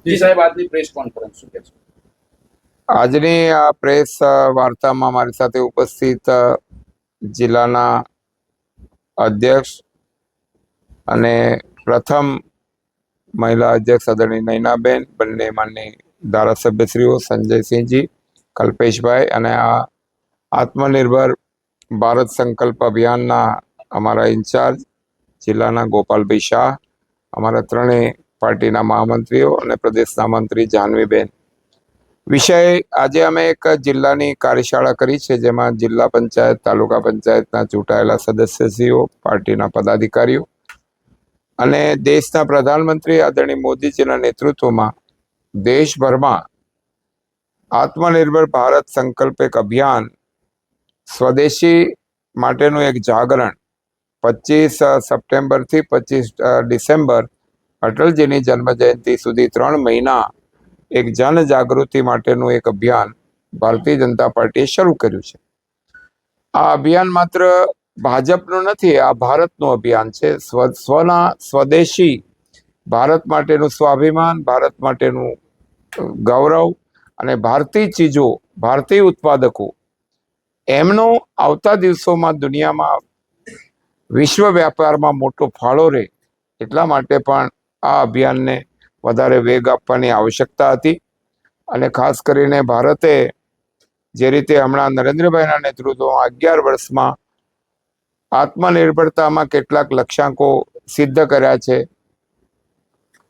જી સાહેબ, આજની press conference શું કહે છે? આજની આ પ્રેસ વાર્તામાં મારી સાથે ઉપસ્થિત જિલ્લાના અધ્યક્ષ અને પ્રથમ મહિલા અધ્યક્ષ આદરણીય નયનાબેન, બંને માનની ધારાસભ્યશ્રીઓ સંજયસિંહજી, કલ્પેશભાઈ અને આ આત્મનિર્ભર ભારત સંકલ્પ અભિયાનના અમારા ઇન્ચાર્જ જિલ્લાના ગોપાલભાઈ શાહ, અમારા ત્રણેય પાર્ટીના મહામંત્રીઓ અને પ્રદેશના મંત્રી જાહ્નવીબેન. વિષય આજે અમે એક જિલ્લાની કાર્યશાળા કરી છે, જેમાં જિલ્લા પંચાયત, તાલુકા પંચાયતના ચૂંટાયેલા સદસ્યશ્રીઓ, પાર્ટીના પદાધિકારીઓ અને દેશના પ્રધાનમંત્રી આદરણીય મોદીજીના નેતૃત્વમાં દેશભરમાં આત્મનિર્ભર ભારત સંકલ્પ એક અભિયાન, સ્વદેશી માટેનું એક જાગરણ 25 સપ્ટેમ્બરથી 25 ડિસેમ્બર અટલજીની જન્મ જયંતિ સુધી 3 મહિના એક જનજાગૃતિ માટેનું એક અભિયાન ભારતીય જનતા પાર્ટીએ શરૂ કર્યું છે. આ અભિયાન માત્ર ભાજપનું નથી, આ ભારતનું અભિયાન છે. સ્વના સ્વદેશી ભારત માટેનું સ્વાભિમાન, ભારત માટેનું ગૌરવ અને ભારતીય ચીજો, ભારતીય ઉત્પાદકો એમનો આવતા દિવસોમાં દુનિયામાં વિશ્વ વ્યાપારમાં મોટો ફાળો રહે, એટલા માટે પણ આ અભિયાનને વધારે વેગ આપવાની આવશ્યકતા હતી. અને ખાસ કરીને ભારતે જે રીતે હમણાં નરેન્દ્રભાઈના નેતૃત્વમાં 11 વર્ષમાં આત્મનિર્ભરતામાં કેટલાક લક્ષ્યાંકો સિદ્ધ કર્યા છે,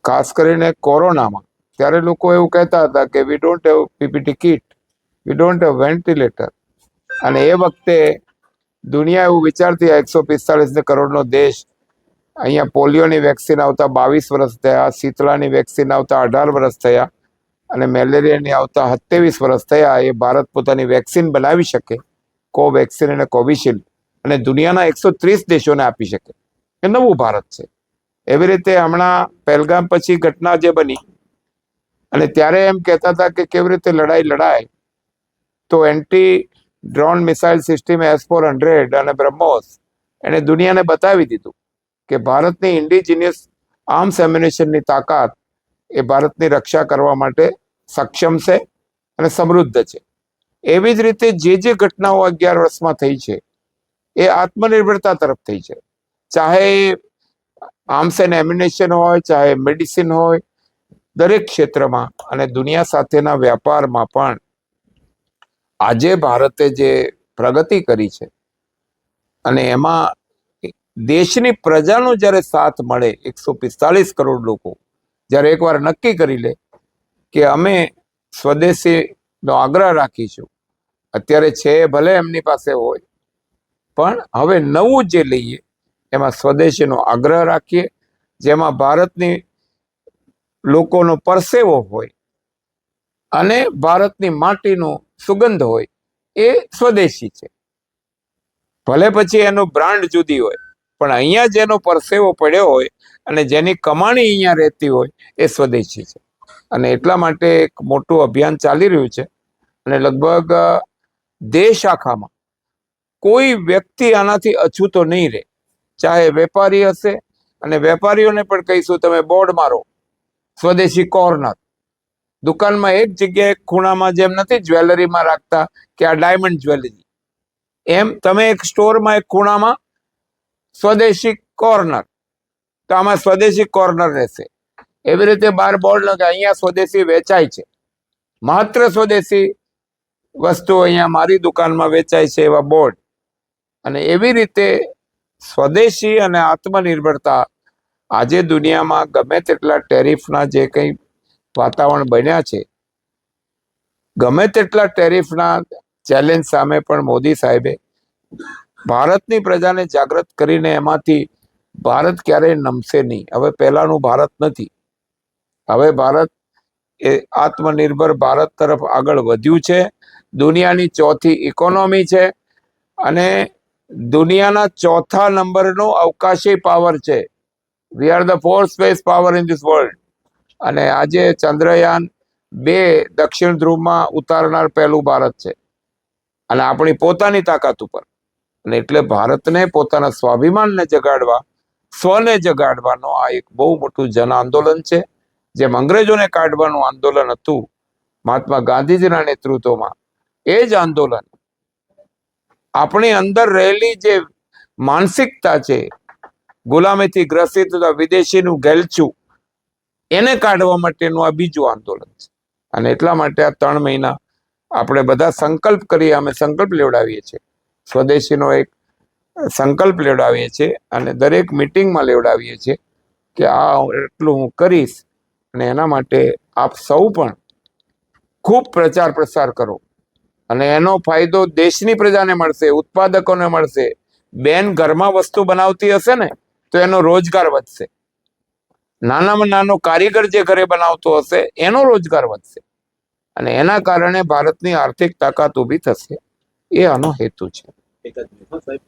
ખાસ કરીને કોરોનામાં, ત્યારે લોકો એવું કહેતા હતા કે we don't have PPT kit, we don't have ventilator. અને એ વખતે દુનિયા એવું વિચારતી, 145 કરોડનો દેશ, અહીંયા પોલિયોની વેક્સિન આવતા 22 વર્ષ થયા, શીતળાની વેક્સિન આવતા 18 વર્ષ થયા અને મેલેરિયાની આવતા 27 વર્ષ થયા. એ ભારત પોતાની વેક્સિન બનાવી શકે, કોવેક્સિન અને કોવિશિલ્ડ, અને દુનિયાના 130 દેશોને આપી શકે, એ નવું ભારત છે. એવી રીતે હમણાં પહેલગામ પછી ઘટના જે બની, અને ત્યારે એમ કહેતા હતા કે કેવી રીતે લડાઈ લડાય, તો anti drone missile system S-400 અને બ્રહ્મોસ એને દુનિયાને બતાવી દીધું કે ભારતની ઇન્ડિજિનિયસ આર્મ્સ એમ્યુનેશનની તાકાત એ ભારતની રક્ષા કરવા માટે સક્ષમ છે અને સમૃદ્ધ છે. એવી જ રીતે જે ઘટનાઓ 11 વર્ષમાં થઈ છે એ આત્મનિર્ભરતા તરફ થઈ છે. ચાહે આર્મ્સ એન્ડ એમ્યુનેશન હોય, ચાહે મેડિસિન હોય, દરેક ક્ષેત્રમાં અને દુનિયા સાથેના વ્યાપારમાં પણ આજે ભારતે જે પ્રગતિ કરી છે, અને એમાં દેશની પ્રજાનો જ્યારે સાથ મળે, 145 કરોડ લોકો જ્યારે એકવાર નક્કી કરી લે કે અમે સ્વદેશીનો આગ્રહ રાખીશું, અત્યારે છે ભલે એમની પાસે હોય, પણ હવે નવું જે લઈએ એમાં સ્વદેશીનો આગ્રહ રાખીએ, જેમાં ભારતની લોકોનો પરસેવો હોય અને ભારતની માટીનો સુગંધ હોય, એ સ્વદેશી છે. ભલે પછી એનો બ્રાન્ડ જુદી હોય, પણ અહીંયા જેનો પરસેવો પડ્યો હોય અને જેની કમાણી અહીંયા રહેતી હોય, એ સ્વદેશી છે. અને એટલા માટે એક મોટું અભિયાન ચાલી રહ્યું છે, અને લગભગ દેશ આખામાં કોઈ વ્યક્તિ આનાથી અછૂતો નહીં રહે. ચાહે વેપારી હશે, અને વેપારીઓને પણ કહીશું, તમે બોર્ડ મારો સ્વદેશી કોર્નર. દુકાનમાં એક જગ્યાએ ખૂણામાં, જેમ નથી જ્વેલરીમાં રાખતા કે આ ડાયમંડ જ્વેલરી, એમ તમે એક સ્ટોરમાં એક ખૂણામાં સ્વદેશી કોર્નર, તો આમાં સ્વદેશી કોર્નર રહેશે. એવી રીતે બાર બોર્ડ લગે, અહીંયા સ્વદેશી વેચાય છે, માત્ર સ્વદેશી વસ્તુ અહીંયા મારી દુકાનમાં વેચાય છે, એવા બોર્ડ. અને એવી રીતે સ્વદેશી અને આત્મનિર્ભરતા આજે દુનિયામાં ગમે તેટલા ટેરિફના જે કંઈ વાતાવરણ બન્યા છે, ગમે તેટલા ટેરિફના ચેલેન્જ સામે પણ મોદી સાહેબે ભારતની પ્રજાને જાગૃત કરીને એમાંથી ભારત ક્યારેય નમશે નહીં. હવે પહેલાનું ભારત નથી. હવે ભારત એ આત્મનિર્ભર ભારત તરફ આગળ વધ્યું છે. દુનિયાની ચોથી ઇકોનોમી છે અને દુનિયાના ચોથા નંબરનો અવકાશી પાવર છે. We are the fourth space power in this world. અને આજે ચંદ્રયાન 2 દક્ષિણ ધ્રુવમાં ઉતારનાર પહેલું ભારત છે, અને આપણી પોતાની તાકાત ઉપર. અને એટલે ભારતને પોતાના સ્વાભિમાનને જગાડવા, સ્વને જગાડવાનો આ એક બહુ મોટું જન આંદોલન છે. જેમ અંગ્રેજોને કાઢવાનું આંદોલન હતું મહાત્મા ગાંધીજીના નેતૃત્વમાં, એ જ આંદોલન આપણી અંદર રહેલી જે માનસિકતા છે, ગુલામીથી ગ્રસિત વિદેશીનું ગેલચું, એને કાઢવા માટેનું આ બીજું આંદોલન છે. અને એટલા માટે આ 3 મહિના આપણે બધા સંકલ્પ કરીએ, અમે સંકલ્પ લેવડાવીએ છીએ, સ્વદેશીનો એક સંકલ્પ લેવડાવીએ છીએ અને દરેક મિટિંગમાં લેવડાવીએ છીએ કે આ એટલું હું કરીશ. અને એના માટે આપ સૌ પણ ખૂબ પ્રચાર પ્રસાર કરો અને એનો ફાયદો દેશની પ્રજાને મળશે, ઉત્પાદકોને મળશે. બેન ઘરમાં વસ્તુ બનાવતી હશે ને તો એનો રોજગાર વધશે. નાનામાં નાનો કારીગર જે ઘરે બનાવતો હશે એનો રોજગાર વધશે અને એના કારણે ભારતની આર્થિક તાકાત ઊભી થશે. એ આનો હેતુ છે. એક જ મિનિટ હો સાહેબ.